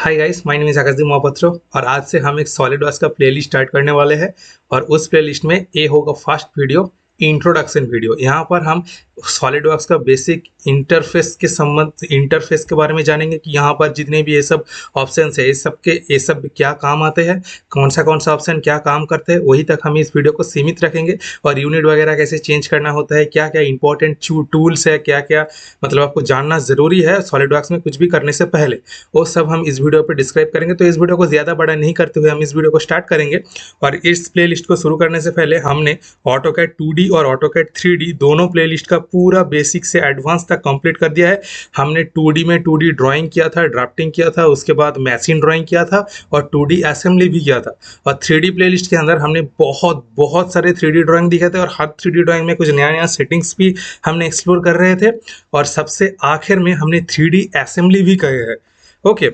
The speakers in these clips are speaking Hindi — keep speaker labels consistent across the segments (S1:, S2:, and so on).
S1: Hi guys, my name is Akashdeep Mahapatra और आज से हम एक सॉलिडवर्क्स का प्लेलिस्ट स्टार्ट करने वाले हैं। और उस प्लेलिस्ट में ये होगा फर्स्ट वीडियो, इंट्रोडक्शन वीडियो। यहाँ पर हम सॉलिडवर्क्स का बेसिक इंटरफेस के बारे में जानेंगे कि यहाँ पर जितने भी ये सब ऑप्शन है ये सब क्या काम आते हैं, कौन सा ऑप्शन क्या काम करते हैं, वही तक हम इस वीडियो को सीमित रखेंगे। और यूनिट वगैरह कैसे चेंज करना होता है, क्या क्या इंपॉर्टेंट टूल्स है, क्या क्या मतलब आपको जानना जरूरी है सॉलिडवर्क्स में कुछ भी करने से पहले, वो सब हम इस वीडियो पे डिस्क्राइब करेंगे। तो इस वीडियो को ज़्यादा बड़ा नहीं करते हुए हम इस वीडियो को स्टार्ट करेंगे। और इस प्लेलिस्ट को शुरू करने से पहले हमने ऑटोकैड 2D और ऑटोकैड 3D दोनों प्लेलिस्ट का पूरा बेसिक से एडवांस तक कंप्लीट कर दिया है। हमने 2D में 2D ड्राइंग किया था, ड्राफ्टिंग किया था, उसके बाद मशीन ड्राइंग किया था और 2D असेंबली भी किया था। और 3D प्लेलिस्ट के अंदर हमने बहुत सारे 3D ड्राइंग दिखे थे और हर 3D ड्राइंग में कुछ नया सेटिंग्स भी हमने एक्सप्लोर कर रहे थे। और सबसे आखिर में हमने 3D असेंबली भी करे है। ओके,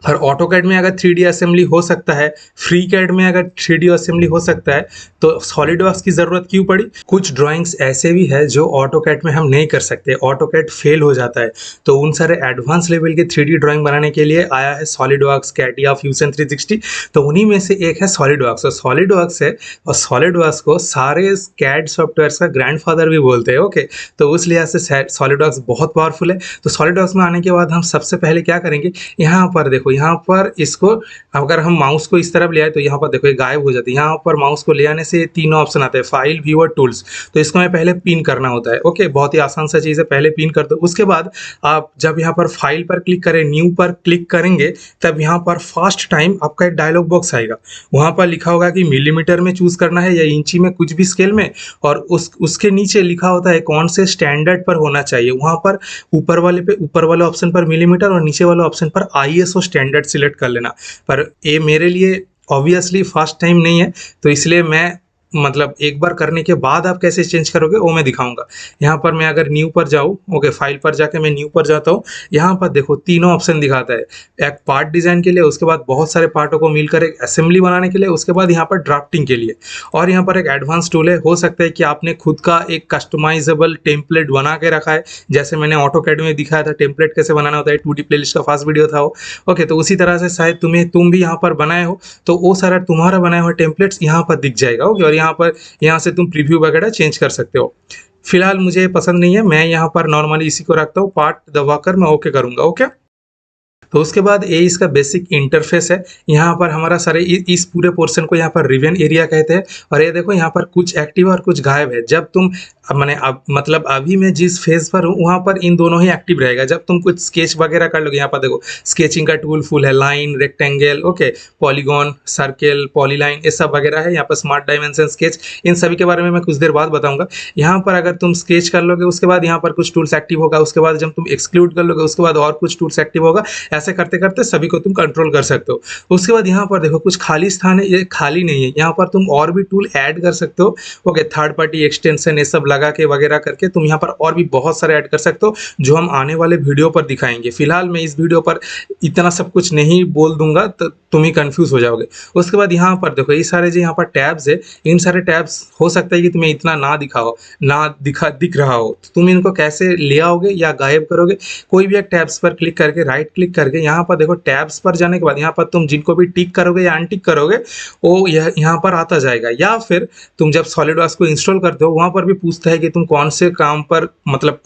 S1: और ऑटोकैड में अगर 3D असेंबली हो सकता है, फ्रीकैड में अगर 3D असेंबली हो सकता है, तो सॉलिडवर्क्स की ज़रूरत क्यों पड़ी? कुछ ड्राइंग्स ऐसे भी है जो ऑटोकैड में हम नहीं कर सकते, ऑटोकैड फेल हो जाता है। तो उन सारे एडवांस लेवल के 3D ड्राइंग बनाने के लिए आया है सॉलिडवर्क्स, कैटिया, फ्यूजन 360। तो उन्हीं में से एक है सॉलिडवर्क्स। और सॉलिडवर्क्स है, और सॉलिडवर्क्स को सारे कैड सॉफ्टवेयर का ग्रैंडफादर भी बोलते हैं। ओके, तो उस लिहाज से सॉलिडवर्क्स बहुत पावरफुल है। तो सॉलिडवर्क्स में आने के बाद हम सबसे पहले क्या करेंगे, यहाँ पर देखो, यहाँ पर इसको अगर हम माउस को इस तरफ ले आए तो यहाँ पर देखो ये गायब हो जाती है। यहाँ पर माउस को ले आने से ये तीनों ऑप्शन आते हैं, फाइल, व्यू और टूल्स। तो इसको हमें पहले पिन करना होता है। ओके, बहुत ही आसान सा चीज़ है, पहले पिन कर दो। उसके बाद आप जब यहाँ पर फाइल पर क्लिक करें, न्यू पर क्लिक करेंगे, तब यहाँ पर फर्स्ट टाइम आपका एक डायलॉग बॉक्स आएगा। वहाँ पर लिखा होगा कि मिलीमीटर में चूज करना है या इंची में, कुछ भी स्केल में। और उसके नीचे लिखा होता है कौन से स्टैंडर्ड पर होना चाहिए। वहाँ पर ऊपर वाले ऑप्शन पर मिलीमीटर और नीचे वाले ऑप्शन पर ISO स्टैंडर्ड सिलेक्ट कर लेना। पर ये मेरे लिए ऑब्वियसली फर्स्ट टाइम नहीं है, तो इसलिए मैं मतलब एक बार करने के बाद आप कैसे चेंज करोगे वो मैं दिखाऊंगा। यहाँ पर मैं अगर न्यू पर जाऊँ, ओके, फाइल पर जाके मैं न्यू पर जाता हूँ। यहाँ पर देखो तीनों ऑप्शन दिखाता है, एक पार्ट डिजाइन के लिए, उसके बाद बहुत सारे पार्टों को मिलकर एक असेंबली बनाने के लिए, उसके बाद यहाँ पर ड्राफ्टिंग के लिए। और यहाँ पर एक एडवांस टूल है, हो सकता है कि आपने खुद का एक कस्टमाइजेबल टेम्पलेट बना के रखा है, जैसे मैंने ऑटोकैड में दिखाया था टेम्पलेट कैसे बनाना होता है, 2D प्लेलिस्ट का फर्स्ट वीडियो था वो। ओके, तो उसी तरह से शायद तुम भी यहाँ पर बनाए हो, तो वो सारा तुम्हारा बनाया हुआ टेम्पलेट्स यहाँ पर दिख जाएगा। ओके, और यहाँ से तुम प्रीव्यू वगैरह चेंज कर सकते हो। फिलहाल मुझे पसंद नहीं है, मैं यहाँ पर नॉर्मली इसी को रखता हूँ, पार्ट दबाकर मैं ओके करूंगा। ओके, तो उसके बाद ये इसका बेसिक इंटरफेस है। यहाँ पर हमारा सारे इस पूरे पोर्शन को यहाँ पर रिवन एरिया कहते हैं। और ये देखो यहाँ पर कुछ एक्टिव और कुछ गायब है। जब तुम मतलब अभी मैं जिस फेज पर हूँ वहाँ पर इन दोनों ही एक्टिव रहेगा। जब तुम कुछ स्केच वगैरह कर लोगे, यहाँ पर देखो स्केचिंग का टूल फुल है, line, rectangle, okay, polygon, circle, polyline, ये सब वगैरह है। यहाँ पर स्मार्ट डायमेंशन, स्केच, इन सभी के बारे में मैं कुछ देर बाद बताऊंगा। यहाँ पर अगर तुम स्केच कर लोगे उसके बाद यहाँ पर कुछ टूल्स एक्टिव होगा, उसके बाद जब तुम एक्सक्लूड कर लोगे उसके बाद और कुछ टूल्स एक्टिव होगा। ऐसे करते करते सभी को तुम कंट्रोल कर सकते हो। उसके बाद यहाँ पर देखो कुछ खाली स्थान है, ये खाली नहीं है, यहाँ पर तुम और भी टूल ऐड कर सकते हो। ओके, थर्ड पार्टी एक्सटेंशन ये सब लगा के वगैरह करके तुम यहाँ पर और भी बहुत सारे ऐड कर सकते हो, जो हम आने वाले वीडियो पर दिखाएंगे। फिलहाल मैं इस वीडियो पर इतना सब कुछ नहीं बोल दूंगा, तो तुम ही कंफ्यूज हो जाओगे। उसके बाद यहाँ पर देखो ये सारे जो यहाँ पर टैब्स है, इन सारे टैब्स हो सकता है कि तुम्हें इतना ना दिख रहा हो, तो तुम इनको कैसे ले आओगे या गायब करोगे? कोई भी एक टैब्स पर क्लिक करके, राइट क्लिक करके, यहाँ पर देखो टैब्स पर जाने के बाद यहाँ पर तुम जिनको भी टिक करोगे या अनटिक करोगे वो यहाँ पर आता जाएगा। या फिर तुम जब सॉलिडवर्क्स को इंस्टॉल करते हो वहां पर भी पूछता है कि तुम कौन से काम पर, मतलब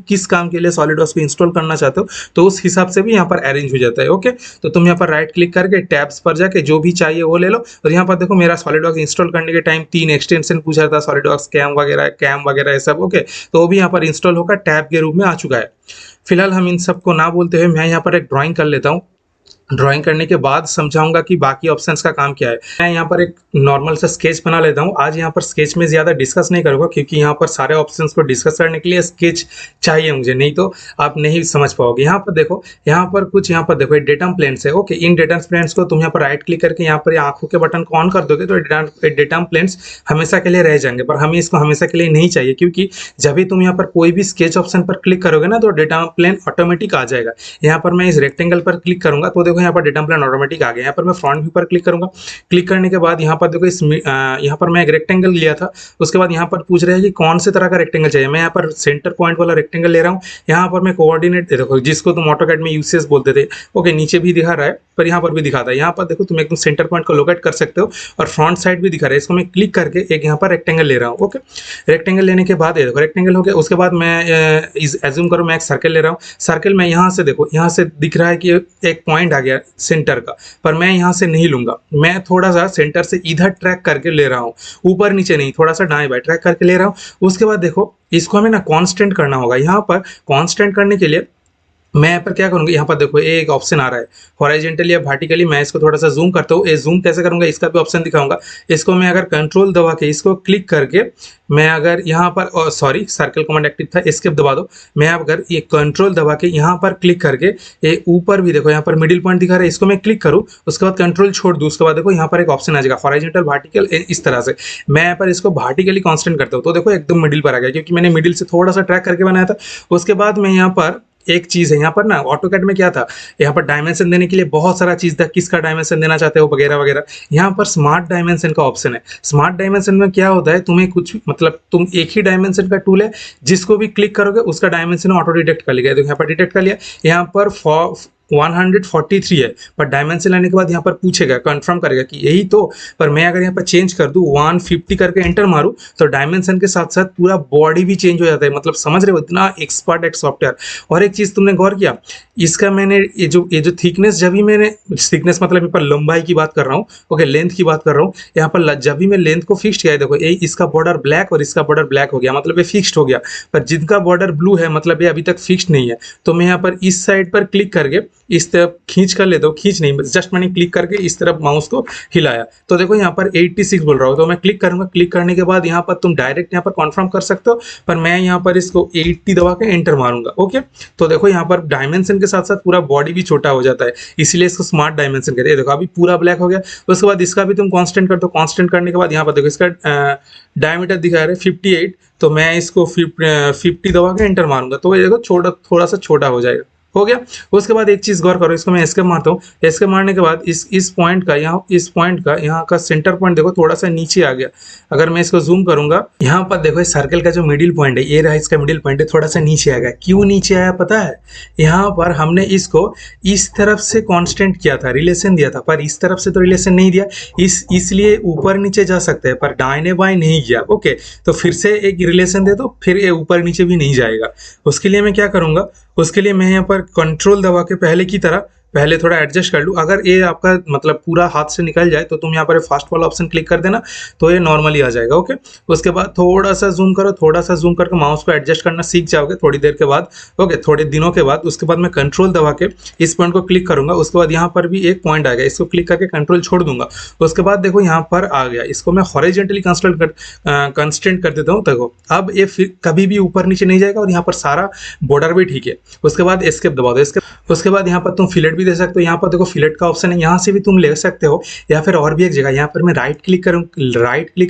S1: किस काम के लिए सॉलिडवर्क्स को इंस्टॉल करना चाहते हो, तो उस हिसाब से भी यहाँ पर अरेंज हो जाता है। ओके, तो तुम यहाँ पर राइट क्लिक करके टैब्स पर जाके जो भी चाहिए वो ले लो। और यहाँ पर देखो मेरा सॉलिडवर्क्स इंस्टॉल करने के टाइम 3 एक्सटेंशन पूछा था, सॉलिडवर्क्स कैम वगैरह ये सब। ओके, तो वो भी यहाँ पर इंस्टॉल होकर टैब के रूप में आ चुका है। फिलहाल हम इन सबको ना बोलते हुए मैं यहाँ पर एक ड्राइंग कर लेता हूँ। ड्राइंग करने के बाद समझाऊंगा कि बाकी ऑप्शंस का काम क्या है। मैं यहाँ पर एक नॉर्मल सा स्केच बना लेता हूँ। आज यहाँ पर स्केच में ज़्यादा डिस्कस नहीं करूँगा, क्योंकि यहाँ पर सारे ऑप्शंस को डिस्कस करने के लिए स्केच चाहिए मुझे, नहीं तो आप नहीं समझ पाओगे। यहाँ पर देखो, यहाँ पर देखो डेटा प्लेन्स है। ओके, इन डेटा प्लेन्स को तुम यहाँ पर राइट क्लिक करके यहाँ पर आंखों के बटन को ऑन कर दोगे तो डेटा प्लेन्स हमेशा के लिए रह जाएंगे। पर हमें इसको हमेशा के लिए नहीं चाहिए, क्योंकि जब भी तुम यहाँ पर कोई भी स्केच ऑप्शन पर क्लिक करोगे ना तो डेटा प्लेन ऑटोमेटिक आ जाएगा। यहाँ पर मैं इस रेक्टेंगल पर क्लिक करूंगा तो देखो यहाँ पर डेटा प्लान ऑटोमेटिक आ गया। यहाँ पर मैं फ्रंट व्यू पर क्लिक करूंगा। क्लिक करने के बाद यहाँ पर देखो यहाँ पर मैं एक रेक्टेंगल लिया था। उसके बाद यहाँ पर पूछ रहे हैं कि कौन से तरह का रेक्टेंगल चाहिए। मैं यहाँ पर सेंटर पॉइंट वाला रेक्टेंगल ले रहा हूँ। यहाँ पर मैं कोऑर्डिनेट देखो, जिसको तुम ऑटोकैड में यूसीएस बोलते थे, ओके, नीचे भी दिखा रहा है पर यहाँ पर भी दिखाता है। यहाँ पर देखो तुम एकदम सेंटर पॉइंट को लोकेट कर सकते हो और फ्रंट साइड भी दिखा रहा है। इसको मैं क्लिक करके एक यहाँ पर रेक्टेंगल ले रहा हूँ। ओके, रेक्टेंगल लेने के बाद ये देखो रेक्टेंगल हो गया। उसके बाद मैं एज्यूम करो मैं एक सर्कल ले रहा हूँ। सर्कल में यहाँ से देखो, यहाँ से दिख रहा है कि एक पॉइंट आ गया सेंटर का, पर मैं यहाँ से नहीं लूंगा। मैं थोड़ा सा सेंटर से इधर ट्रैक करके ले रहा हूँ, ऊपर नीचे नहीं, थोड़ा सा दाएं बाएं ट्रैक करके ले रहा हूँ। उसके बाद देखो इसको हमें ना कांस्टेंट करना होगा। यहाँ पर कांस्टेंट करने के लिए मैं यहाँ पर क्या करूँगा, यहाँ पर देखो एक ऑप्शन आ रहा है हॉरिजॉन्टली या वर्टिकली। मैं इसको थोड़ा सा जूम करता हूँ। ये जूम कैसे करूँगा इसका भी ऑप्शन दिखाऊंगा। इसको मैं अगर कंट्रोल दबा के इसको क्लिक करके मैं अगर यहाँ पर सॉरी सर्कल कमांड एक्टिव था, एस्केप दबा दो। मैं अगर ये कंट्रोल दबा के यहाँ पर क्लिक करके ये ऊपर भी देखो यहाँ पर मिडिल पॉइंट दिखा रहा है, इसको मैं क्लिक करूँ, उसके बाद कंट्रोल छोड़ दूँ, उसके बाद देखो यहाँ पर एक ऑप्शन आ जाएगा हॉरिजॉन्टल वर्टिकल। इस तरह से मैं यहाँ पर इसको वर्टिकली कांस्टेंट करता हूँ तो देखो एकदम मिडिल पर आ गया, क्योंकि मैंने मिडिल से थोड़ा सा ट्रैक करके बनाया था। उसके बाद मैं यहाँ पर एक चीज है, यहाँ पर ना ऑटोकैड में क्या था, यहाँ पर डायमेंशन देने के लिए बहुत सारा चीज था, किसका डायमेंशन देना चाहते हो वगैरह वगैरह। यहाँ पर स्मार्ट डायमेंशन का ऑप्शन है। स्मार्ट डायमेंशन में क्या होता है, तुम्हें कुछ मतलब तुम एक ही डायमेंशन का टूल है, जिसको भी क्लिक करोगे उसका डायमेंशन ऑटो डिटेक्ट कर लेगा। तो यहाँ पर डिटेक्ट कर लिया। यहाँ पर 143 है, पर डायमेंशन लेने के बाद यहाँ पर पूछेगा, कंफर्म करेगा कि यही तो। पर मैं अगर यहाँ पर चेंज कर दूँ 150 करके एंटर मारूं तो डायमेंशन के साथ साथ पूरा बॉडी भी चेंज हो जाता है। मतलब समझ रहे हो, इतना एक्सपर्ट एक सॉफ्टवेयर। और एक चीज तुमने गौर किया, इसका मैंने ये जो थिकनेस, जब भी मैंने थिकनेस मतलब यहाँ पर लंबाई की बात कर रहा हूँ, ओके, लेंथ की बात कर रहा हूँ। यहाँ पर जब भी मैं लेंथ को फिक्स किया है, देखो ये इसका बॉर्डर ब्लैक और इसका बॉर्डर ब्लैक हो गया, मतलब ये फिक्स्ड हो गया। पर जिनका बॉर्डर ब्लू है मतलब ये अभी तक फिक्स्ड नहीं है। तो मैं यहाँ पर इस साइड पर क्लिक करके इस तरफ खींच कर लेता हूँ, खींच नहीं, जस्ट मैंने क्लिक करके इस तरफ माउस को हिलाया तो देखो यहाँ पर 86 बोल रहा हो, तो मैं क्लिक करूंगा। क्लिक करने के बाद यहाँ पर तुम डायरेक्ट यहाँ पर कॉन्फर्म कर सकते हो, पर मैं यहाँ पर इसको 80 दबा के एंटर मारूंगा। ओके, तो देखो यहाँ पर डायमेंशन के साथ साथ पूरा बॉडी भी छोटा हो जाता है, इसीलिए इसको स्मार्ट डायमेंशन कहते हैं। देखो अभी पूरा ब्लैक हो गया। उसके बाद इसका भी तुम कांस्टेंट कर दो। कांस्टेंट करने के बाद यहाँ पर देखो इसका डायमीटर दिखा रहा है 58, तो मैं इसको 50 दबा के एंटर मारूंगा तो ये देखो थोड़ा सा छोटा हो जाएगा। हो गया। उसके बाद एक चीज गौर करो, इसको मैं एस्केप मारता हूँ। एस्केप मारने के बाद इस पॉइंट का यहाँ का सेंटर पॉइंट देखो थोड़ा सा नीचे आ गया। अगर मैं इसको जूम करूंगा, यहाँ पर देखो इस सर्कल का जो मिडिल पॉइंट है, ये रहा इसका मिडिल पॉइंट है, थोड़ा सा नीचे आ गया। क्यों नीचे आया पता है? यहाँ पर हमने इसको इस तरफ से कांस्टेंट किया था, रिलेशन दिया था, पर इस तरफ से तो रिलेशन नहीं दिया, इसलिए ऊपर नीचे जा सकते हैं पर दाहिने बाएं नहीं गया। ओके, तो फिर से एक रिलेशन दे दो, फिर ये ऊपर नीचे भी नहीं जाएगा। उसके लिए मैं क्या करूंगा, उसके लिए मैं यहाँ पर कंट्रोल दबा के पहले की तरह पहले थोड़ा एडजस्ट कर लूँ। अगर ये आपका मतलब पूरा हाथ से निकल जाए तो तुम यहाँ पर फास्ट वाला ऑप्शन क्लिक कर देना, तो ये नॉर्मली आ जाएगा। ओके, उसके बाद थोड़ा सा जूम करो, थोड़ा सा जूम करके माउस को एडजस्ट करना सीख जाओगे थोड़ी देर के बाद। ओके, थोड़े दिनों के बाद। उसके बाद मैं कंट्रोल दबा के इस पॉइंट को क्लिक करूंगा। उसके बाद यहाँ पर भी एक पॉइंट आ गया, इसको क्लिक करके कंट्रोल छोड़ दूंगा। उसके बाद देखो यहाँ पर आ गया, इसको मैं हॉरिजॉन्टली कंस्टेंट कर देता हूँ। देखो अब ये फिर कभी भी ऊपर नीचे नहीं जाएगा और यहाँ पर सारा बॉर्डर भी ठीक है। उसके बाद एस्केप दबा दो। उसके बाद यहाँ पर तुम फिलेट भी दे सकते हो। यहाँ पर देखो फिलेट का ऑप्शन है, यहाँ से भी तुम ले सकते हो, या फिर और भी एक जगह यहाँ पर मैं राइट क्लिक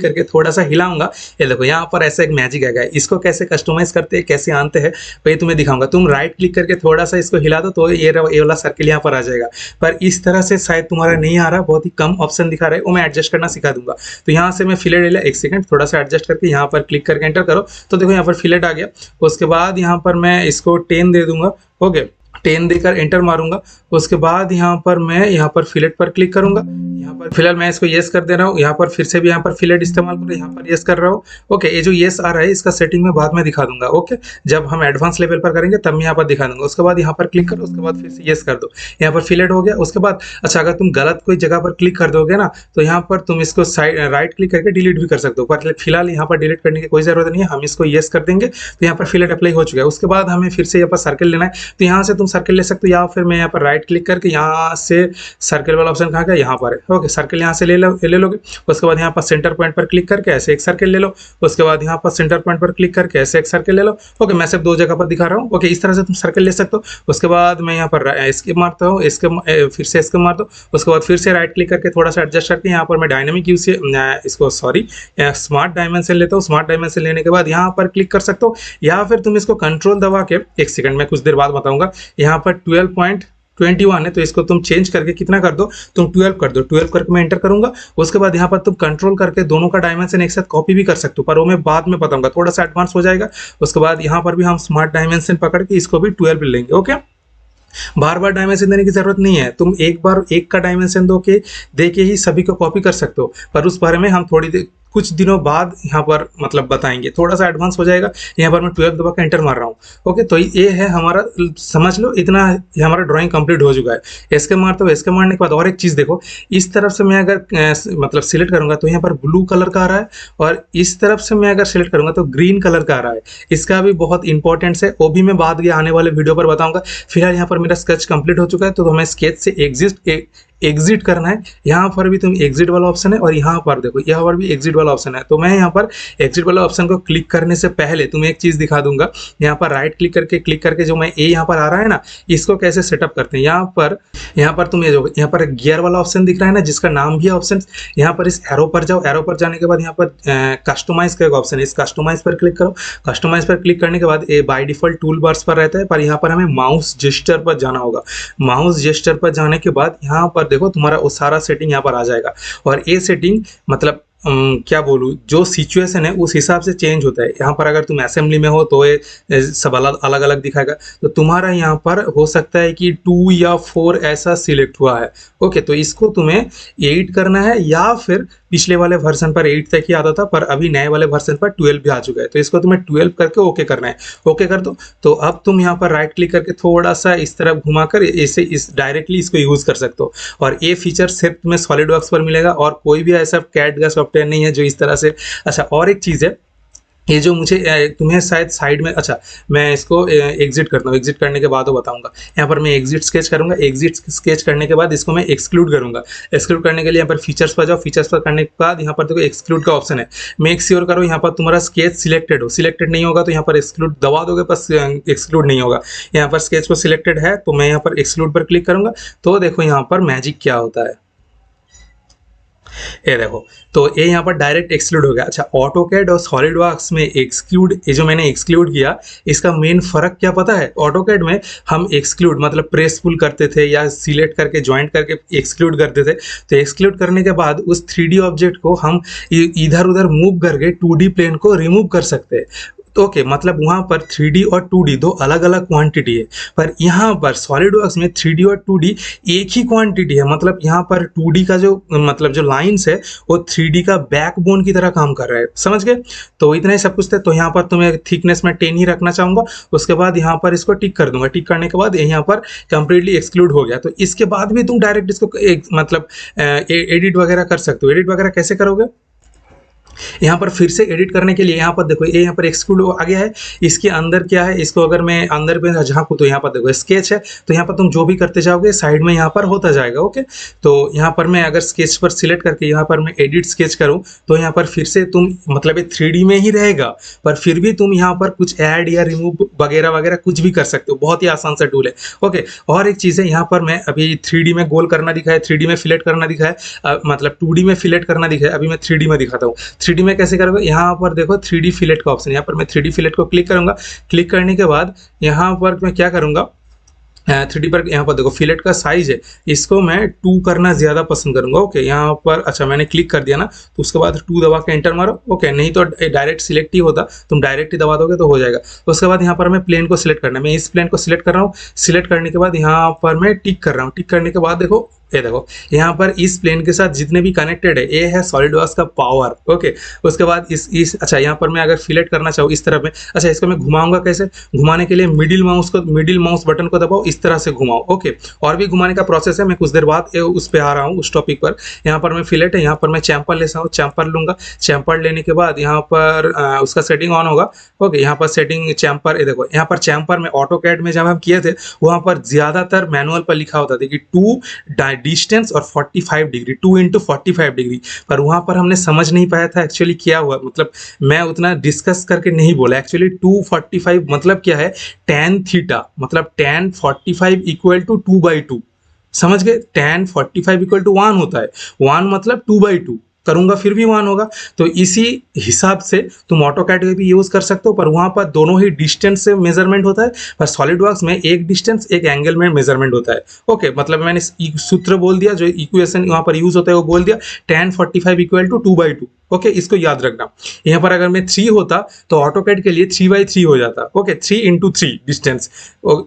S1: करके थोड़ा सा हिलाऊंगा। ये देखो यहाँ पर ऐसा एक मैजिक आ गया। इसको कैसे कस्टमाइज करते हैं, कैसे आनते हैं, वही तुम्हें दिखाऊंगा। तुम राइट क्लिक करके थोड़ा सा इसको हिला दो तो ये वाला सर्किल यहाँ पर आ जाएगा। पर इस तरह से शायद तुम्हारा नहीं आ रहा, बहुत ही कम ऑप्शन दिखा रहा है, वो मैं एडजस्ट करना सिखा दूंगा। तो यहाँ से मैं फिलेट ले, एक सेकंड थोड़ा सा एडजस्ट करके यहाँ पर क्लिक करके एंटर करो तो देखो यहाँ पर फिलेट आ गया। उसके बाद यहाँ पर मैं इसको 10 दे दूंगा। ओके, 10 देकर एंटर मारूंगा। उसके बाद यहाँ पर मैं यहाँ पर फिलेट पर क्लिक करूंगा। यहाँ पर फिलहाल मैं इसको येस कर दे रहा हूँ। यहाँ पर फिर से भी यहाँ पर फिलेट इस्तेमाल करो, यहाँ पर येस कर रहा हूँ। ओके, ये जो येस आ रहा है इसका सेटिंग में बाद में दिखा दूंगा। ओके, जब हम एडवांस लेवल पर करेंगे तब मैं यहाँ पर दिखा दूंगा। उसके बाद यहाँ पर क्लिक करो, उसके बाद फिर से येस कर दो। यहाँ पर फिलेट हो गया। उसके बाद अच्छा, अगर तुम गलत कोई जगह पर क्लिक कर दोगे ना तो यहाँ पर तुम इसको राइट क्लिक करके डिलीट भी कर सकते हो, पर फिलहाल यहाँ पर डिलीट करने की कोई जरूरत नहीं है। हम इसको येस कर देंगे तो यहाँ पर फिलेट अप्लाई हो चुका है। उसके बाद हमें फिर से यहाँ पर सर्कल लेना है, तो यहाँ से तुम सर्कल ले सकते हो, या फिर मैं यहाँ पर राइट क्लिक करके यहाँ से सर्कल वाला ऑप्शन कहाँ का, यहाँ पर है। ओके, सर्कल यहाँ से ले लोगे। उसके बाद यहाँ पर सेंटर पॉइंट पर क्लिक करके ऐसे एक सर्कल ले लो। उसके बाद यहाँ पर सेंटर पॉइंट पर क्लिक करके ऐसे एक सर्कल ले लो। ओके, मैं सिर्फ 2 जगह पर दिखा रहा हूँ। ओके, इस तरह से तुम सर्कल ले सकते हो। उसके बाद मैं यहाँ पर एस्केप मारता हूँ, फिर से एस्केप मार दो। उसके बाद फिर से राइट क्लिक करके थोड़ा सा एडजस्ट करके यहाँ पर मैं डायनामिक यूज से इसको स्मार्ट डायमेंशन लेता हूँ। स्मार्ट डायमेंशन लेने के बाद यहाँ पर क्लिक कर सकते हो, या फिर तुम इसको कंट्रोल दबा के, एक सेकंड मैं कुछ देर बाद बताऊंगा, यहाँ पर 12 पॉइंट 21 है, तो इसको तुम चेंज करके कितना कर दो, तुम 12 कर दो। 12 करके मैं एंटर करूंगा। उसके बाद यहाँ पर तुम कंट्रोल करके दोनों का डायमेंशन एक साथ कॉपी भी कर सकते हो, पर वो मैं बाद में बताऊंगा, थोड़ा सा एडवांस हो जाएगा। उसके बाद यहाँ पर भी हम स्मार्ट डायमेंशन पकड़ के इसको भी 12 लेंगे। ओके, बार बार डायमेंशन देने की जरूरत नहीं है, तुम एक बार एक का डायमेंशन दे के ही सभी को कॉपी कर सकते हो, पर उस बारे में हम कुछ दिनों बाद यहाँ पर मतलब बताएंगे, थोड़ा सा एडवांस हो जाएगा। यहाँ पर मैं 12 दबा के एंटर मार रहा हूँ। ओके, तो ये है हमारा, समझ लो इतना ये हमारा ड्राइंग कंप्लीट हो चुका है। इसके मारते हो, इसके मारने के बाद और एक चीज़ देखो, इस तरफ से मैं अगर मतलब सिलेक्ट करूंगा तो यहाँ पर ब्लू कलर का आ रहा है, और इस तरफ से मैं अगर सिलेक्ट करूंगा तो ग्रीन कलर का आ रहा है। इसका भी बहुत इंपॉर्टेंस है, वो भी मैं बाद के आने वाले वीडियो पर बताऊंगा। फिलहाल यहाँ पर मेरा स्केच कंप्लीट हो चुका है, तो हमें स्केच से एग्जिट करना है। यहाँ पर भी तुम एग्जिट वाला ऑप्शन है, और यहाँ पर देखो यहाँ पर भी एग्जिट वाला ऑप्शन है। तो मैं यहाँ पर एग्जिट वाला ऑप्शन को क्लिक करने से पहले तुम्हें एक चीज दिखा दूंगा। यहाँ पर राइट क्लिक करके जो मैं यहाँ पर आ रहा है ना, इसको कैसे सेटअप करते हैं। यहाँ पर तुम्हें जो यहाँ पर गियर वाला ऑप्शन दिख रहा है ना, जिसका नाम भी है ऑप्शन, यहाँ पर इस एरो पर जाओ। एरो पर जाने के बाद यहाँ पर कस्टमाइज का एक ऑप्शन है, इस कस्टमाइज पर क्लिक करो। कस्टमाइज पर क्लिक करने के बाद ये बाय डिफॉल्ट टूल बार्स पर रहता है, पर यहाँ पर हमें माउस जेस्चर पर जाना होगा। माउस जेस्चर पर जाने के बाद यहाँ पर देखो तुम्हारा वो सारा सेटिंग यहाँ पर आ जाएगा, और ये सेटिंग मतलब क्या बोलूँ, जो सिचुएशन है उस हिसाब से चेंज होता है। यहाँ पर अगर तुम असेंबली में हो तो ये सब अलग अलग दिखाएगा, तो तुम्हारा यहाँ पर हो सकता है कि 2 या 4 ऐसा सिलेक्ट हुआ है। ओके, तो इसको तुम्हें 8 करना है, या फिर पिछले वाले वर्जन पर 8 तक ही आता था, पर अभी नए वाले वर्जन पर 12 भी आ चुका है, तो इसको तुम्हें 12 करके ओके करना है। ओके कर दो, तो अब तुम यहाँ पर राइट क्लिक करके थोड़ा सा इस तरफ घुमाकर इस डायरेक्टली इसको यूज कर सकते हो। और ये फीचर सिर्फ तुम्हें सॉलिडवर्क्स पर मिलेगा, और कोई भी ऐसा कैड का सॉफ्टवेयर नहीं है जो इस तरह से। अच्छा, और एक चीज़ है, ये जो मुझे तुम्हें शायद साइड में, अच्छा मैं इसको एग्जिट करता हूँ, एग्जिट करने के बाद वो बताऊंगा। यहाँ पर मैं एग्जिट स्केच करूंगा, एग्जिट स्केच करने के बाद इसको मैं एक्सक्लूड करूंगा। एक्सक्लूड करने के लिए यहाँ पर फीचर्स पर जाओ, फीचर्स पर करने के बाद यहाँ पर देखो एक्सक्लूड का ऑप्शन है। मेक श्योर करो यहाँ पर तुम्हारा स्केच सिलेक्टेड हो, सिलेक्टेड नहीं होगा तो यहाँ पर एक्सक्लूड दबा दोगे, बस एक्सक्लूड नहीं होगा। यहाँ पर स्केच को सिलेक्टेड है, तो मैं यहाँ पर एक्सक्लूड पर क्लिक करूंगा, तो देखो यहाँ पर मैजिक क्या होता है, ये देखो, तो ये यहाँ पर डायरेक्ट एक्सक्लूड हो गया। अच्छा, ऑटोकैड और सॉलिडवर्क्स में एक्सक्लूड, ये जो मैंने एक्सक्लूड किया, इसका मेन फर्क क्या पता है। ऑटोकैड में हम एक्सक्लूड मतलब प्रेस पुल करते थे या सिलेक्ट करके ज्वाइंट करके एक्सक्लूड करते थे, तो एक्सक्लूड करने के बाद उस 3D ऑब्जेक्ट को हम इधर उधर मूव करके 2D प्लेन को रिमूव कर सकते हैं। तो ओके, मतलब वहाँ पर 3D और 2D दो अलग अलग क्वांटिटी है, पर यहाँ पर सॉलिडवर्क्स में 3D और 2D एक ही क्वांटिटी है। मतलब यहाँ पर 2D का जो मतलब जो लाइंस है वो 3D का बैकबोन की तरह काम कर रहा है, समझ गए। तो इतना ही सब कुछ था। तो यहाँ पर तुम्हें थिकनेस में 10 ही रखना चाहूँगा। उसके बाद यहाँ पर इसको टिक कर दूंगा, टिक करने के बाद यहाँ पर कंप्लीटली एक्सक्लूड हो गया। तो इसके बाद भी तुम डायरेक्ट इसको मतलब एडिट वगैरह कर सकते हो। एडिट वगैरह कैसे करोगे, यहाँ पर फिर से एडिट करने के लिए यहाँ पर देखो, ये यहाँ पर एक्सक्लूड आ गया है। इसके अंदर क्या है, इसको अगर मैं अंदर पे झांकू तो यहाँ पर देखो स्केच है, तो यहाँ पर तुम जो भी करते जाओगे साइड में यहाँ पर होता जाएगा। ओके, तो यहाँ पर मैं अगर स्केच पर सिलेक्ट करके यहाँ पर मैं एडिट स्केच करूँ, तो यहाँ पर फिर से तुम मतलब ये 3D में ही रहेगा, पर फिर भी तुम यहाँ पर कुछ ऐड या रिमूव वगैरह वगैरह कुछ भी कर सकते हो। बहुत ही आसान सा टूल है। ओके, और एक चीज़ है, यहाँ पर मैं अभी 3D में गोल करना दिखा है, 3D में फिलेट करना दिखा है, मतलब 2D में फिलेट करना दिखा है। अभी मैं 3D में दिखाता हूँ। 3D में कैसे करोगे, यहाँ पर देखो 3D फिलेट का ऑप्शन, यहाँ पर मैं 3D फिलेट को क्लिक करूंगा। क्लिक करने के बाद यहाँ पर मैं क्या करूंगा, 3D पर यहाँ पर देखो फिलेट का साइज है, इसको मैं 2 करना ज़्यादा पसंद करूंगा। ओके, यहाँ पर अच्छा मैंने क्लिक कर दिया ना, तो उसके बाद 2 दबा के एंटर मारो। ओके, नहीं तो डायरेक्ट सिलेक्ट ही होता, तुम डायरेक्ट ही दबा दोगे तो हो जाएगा। उसके बाद यहाँ पर मैं प्लेन को सिलेक्ट करना है, मैं इस प्लेन को सिलेक्ट कर रहा हूँ। सिलेक्ट करने के बाद यहाँ पर मैं टिक कर रहा हूँ। टिक करने के बाद देखो, ये देखो यहाँ पर इस प्लेन के साथ जितने भी कनेक्टेड है, ये है सॉलिडवर्क्स का पावर। ओके, उसके बाद इस अच्छा यहाँ पर मैं अगर फिलेट करना चाहूँ इस तरफ में, अच्छा इसको मैं घुमाऊंगा कैसे, घुमाने के लिए मिडिल माउस बटन को दबाओ, इस तरह से घुमाओ। ओके, और भी घुमाने का प्रोसेस है, मैं कुछ देर बाद उस पर आ रहा हूँ, उस टॉपिक पर। यहाँ पर मैं फिलेट है, यहाँ पर मैं चैम्पर ले सकता हूँ, चैम्पर लूंगा। चैम्पर लेने के बाद यहाँ पर उसका सेटिंग ऑन होगा। ओके, यहाँ पर सेटिंग चैम्पर, ये देखो यहाँ पर चैम्पर में ऑटोकैड में जब हम किए थे, वहाँ पर ज्यादातर मैनुअल पर लिखा होता था कि 2 डिस्टेंस और 45 डिग्री, 2 × 45 डिग्री, पर वहां पर हमने समझ नहीं पाया था एक्चुअली क्या हुआ। मतलब मैं उतना डिस्कस करके नहीं बोला। एक्चुअली 245 मतलब क्या है, tan थीटा, मतलब tan 45 = 2/2, समझ गए। tan 45 = 1 होता है, 1 मतलब 2/2, करूँगा फिर भी 1 होगा। तो इसी हिसाब से तुम ऑटोकैड का भी यूज़ कर सकते हो, पर वहाँ पर दोनों ही डिस्टेंस से मेजरमेंट होता है, पर सॉलिडवर्क्स में एक डिस्टेंस एक एंगल में मेजरमेंट होता है। ओके, मतलब मैंने सूत्र बोल दिया, जो इक्वेशन वहाँ पर यूज़ होता है वो बोल दिया, tan 45 इक्वल टू 2/2। ओके, इसको याद रखना। यहाँ पर अगर मैं 3 होता तो ऑटोकैड के लिए 3/3 हो जाता। ओके, 3 × 3 डिस्टेंस,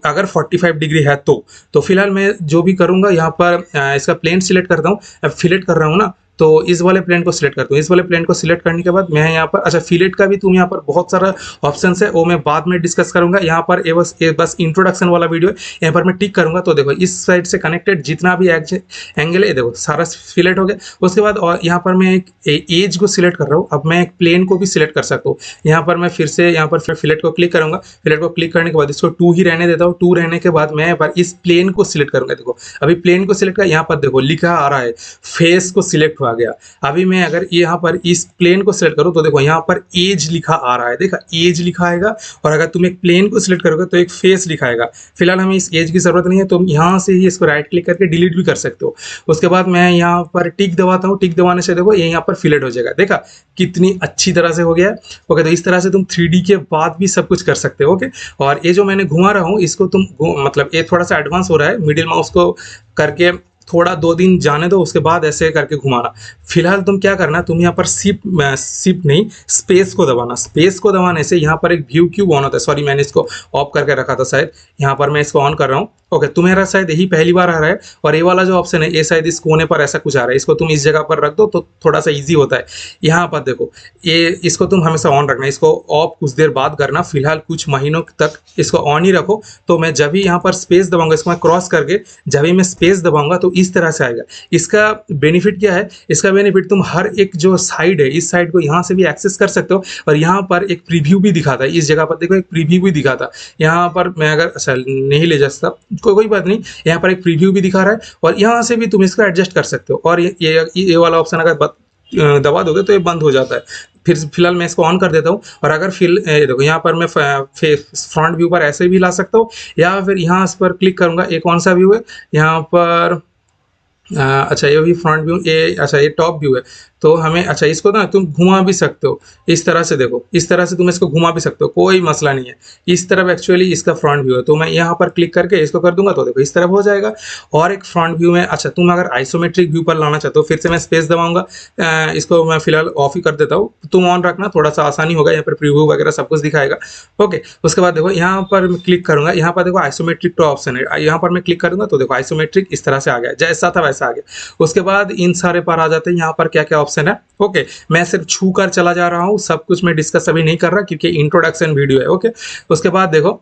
S1: अगर 45 डिग्री है तो फिलहाल मैं जो भी करूँगा यहाँ पर इसका प्लेन सिलेक्ट करता हूँ। अब फिलेट कर रहा हूँ ना, तो इस वाले प्लेन को सिलेक्ट करता हूँ। इस वाले प्लेन को सिलेक्ट करने के बाद मैं यहाँ पर, अच्छा फिलेट का भी तुम यहाँ पर बहुत सारा ऑप्शन है, वो मैं बाद में डिस्कस करूंगा। यहाँ पर ये बस इंट्रोडक्शन वाला वीडियो है, यहाँ पर मैं टिक करूंगा तो देखो इस साइड से कनेक्टेड जितना भी एंगल है देखो सारा फिलेट हो गया। उसके बाद और यहाँ पर मैं एक एज को सिलेक्ट कर रहा हूँ। अब मैं एक प्लेन को भी सिलेक्ट कर सकता हूँ। यहाँ पर मैं फिर से यहाँ पर फिलेट को क्लिक करूंगा। फिलेट को क्लिक करने के बाद इसको 2 ही रहने देता हूँ। 2 रहने के बाद मैं यहाँ पर इस प्लेन को सिलेक्ट करूंगा। देखो अभी प्लेन को सिलेक्ट कर, यहाँ पर देखो लिखा आ रहा है फेस को सिलेक्ट हुआ गया। अभी मैं अगर यहाँ पर इस प्लेन को सिलेक्ट करूँ तो देखो यहाँ पर एज लिखा आ रहा है, देखा एज लिखा आएगा। और अगर तुम एक प्लेन को सिलेक्ट करोगे तो एक फेस लिखाएगा। फिलहाल हमें इस एज की जरूरत नहीं है, तुम यहाँ से ही इसको राइट क्लिक करके डिलीट भी कर सकते हो। उसके बाद मैं यहाँ पर टिक दबाता हूँ। टिक दबाने से देखो ये यहाँ पर फिलेट हो जाएगा, देखा कितनी अच्छी तरह से हो गया है। ओके, तो इस तरह से तुम 3D के बाद भी सब कुछ कर सकते हो। ओके, और ये जो मैंने घुमा रहा हूँ इसको तुम मतलब ये थोड़ा सा एडवांस हो रहा है, मिडिल माउस को करके थोड़ा 2 दिन जाने दो, उसके बाद ऐसे करके घुमाना। फिलहाल तुम क्या करना, तुम यहाँ पर शिफ्ट नहीं स्पेस को दबाना। स्पेस को दबाने से यहाँ पर एक व्यू क्यूब ऑन होता है। सॉरी, मैंने इसको ऑफ करके रखा था शायद, यहाँ पर मैं इसको ऑन कर रहा हूँ। ओके, तुम्हारा शायद यही पहली बार आ रहा है। और ये वाला जो ऑप्शन है ये शायद इस कोने पर ऐसा कुछ आ रहा है, इसको तुम इस जगह पर रख दो तो थोड़ा सा ईजी होता है। यहाँ पर देखो ये इसको तुम हमेशा ऑन रखना, इसको ऑफ कुछ देर बाद करना। फिलहाल कुछ महीनों तक इसको ऑन ही रखो। तो मैं जब भी यहाँ पर स्पेस दबाऊंगा, इसको मैं क्रॉस करके जब भी मैं स्पेस दबाऊंगा तो इस तरह से आएगा। इसका बेनिफिट क्या है, इसका बेनिफिट तुम हर एक जो साइड है इस साइड को यहाँ से भी एक्सेस कर सकते हो। और यहाँ पर एक प्रीव्यू भी दिखाता है, इस जगह पर देखो एक प्रीव्यू भी दिखाता। यहाँ पर मैं अगर अच्छा नहीं ले जा सकता कोई बात नहीं, यहाँ पर एक प्रीव्यू भी दिखा रहा है और यहाँ से भी तुम इसको एडजस्ट कर सकते हो। और ये वाला ऑप्शन अगर दबा दोगे तो ये बंद हो जाता है। फिर फिलहाल मैं इसको ऑन कर देता हूँ। और अगर देखो यहाँ पर मैं फ्रंट व्यू पर ऐसे भी ला सकता हूँ, या फिर यहाँ पर क्लिक करूंगा। ये कौन सा व्यू है यहाँ पर, अच्छा ये भी फ्रंट व्यू, ये अच्छा ये टॉप व्यू है। तो हमें अच्छा इसको ना तुम घुमा भी सकते हो इस तरह से, देखो इस तरह से तुम इसको घुमा भी सकते हो, कोई मसला नहीं है। इस तरफ एक्चुअली इसका फ्रंट व्यू है, तो मैं यहाँ पर क्लिक करके इसको कर दूंगा तो देखो इस तरफ हो जाएगा। और एक फ्रंट व्यू में, अच्छा तुम अगर आइसोमेट्रिक व्यू पर लाना चाहते हो, फिर से मैं स्पेस दबाऊंगा। इसको मैं फिलहाल ऑफ ही कर देता हूँ, तुम ऑन रखना, थोड़ा सा आसानी होगा। यहाँ पर प्रीव्यू वगैरह सब कुछ दिखाएगा। ओके, उसके बाद देखो यहाँ पर मैं क्लिक करूंगा, यहाँ पर देखो आइसोमेट्रिक टू ऑप्शन है, यहाँ पर मैं क्लिक करूंगा तो देखो आइसोमेट्रिक इस तरह से आ गया, जैसा था वैसा आ गया। उसके बाद इन सारे पर आ जाते हैं, यहाँ पर क्या क्या ऑप्शन है। ओके, मैं सिर्फ छू कर चला जा रहा हूँ, सब कुछ मैं डिस्कस अभी नहीं कर रहा क्योंकि इंट्रोडक्शन वीडियो है। ओके, उसके बाद देखो